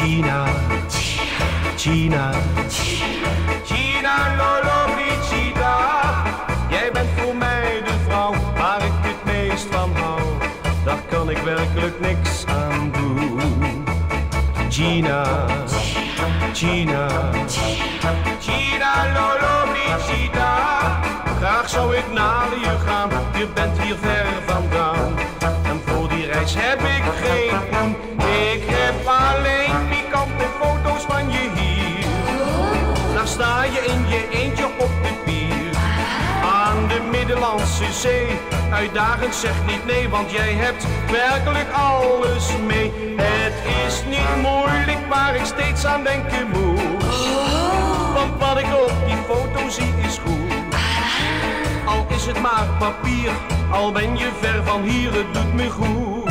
Gina, Gina, Gina Lollobrigida. Jij bent voor mij de vrouw waar ik het meest van hou. Daar kan ik werkelijk niks aan doen. Gina, Gina, Gina Lollobrigida. Graag zou ik naar je gaan, je bent hier ver vandaan. En voor die reis heb ik geen poen. Ik heb alleen pikante foto's van je hier. Daar sta je in je eentje op de pier. Aan de Middellandse Zee. Uitdagend, zeg niet nee, want jij hebt werkelijk alles mee. Het is niet moeilijk waar ik steeds aan denken moet. Want wat ik op die foto zie is goed. Al is het maar papier, al ben je ver van hier, het doet me goed.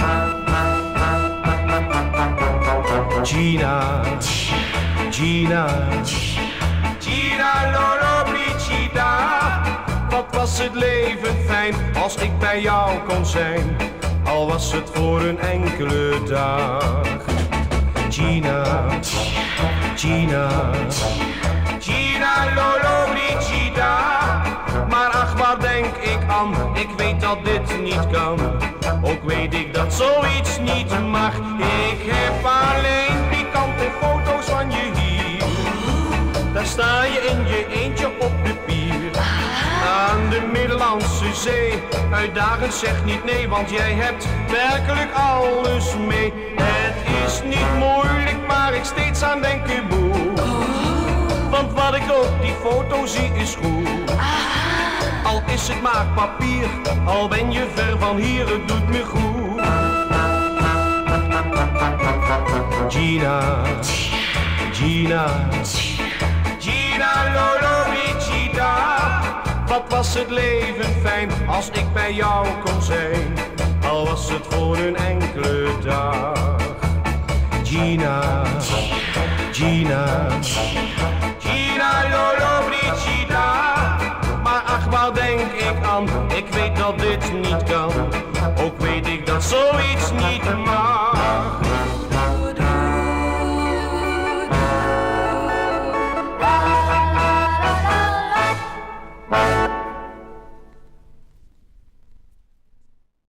Gina, Gina, Gina Lollobrigida. Wat was het leven fijn als ik bij jou kon zijn, al was het voor een enkele dag. Gina, Gina, Gina Lollobrigida. Maar ach, waar denk ik aan? Ik weet dat dit niet kan. Ook weet ik dat zoiets niet mag. Ik heb alleen pikante foto's van je hier. Daar sta je in je eentje op de pier. Aan de Middellandse Zee. Uitdagend, zeg niet nee, want jij hebt werkelijk alles mee. Het is niet moeilijk waar ik steeds aan denken moet. Want wat ik op die foto zie is goed. Al is het maar papier, al ben je ver van hier, het doet me goed. Gina, Gina, Gina Lollobrigida. Wat was het leven fijn als ik bij jou kon zijn, al was het voor een enkele dag. Gina, Gina, Gina Lollobrigida. Maar ach, waar denk ik aan? Ik weet dat dit niet kan. Ook weet ik dat zoiets niet mag.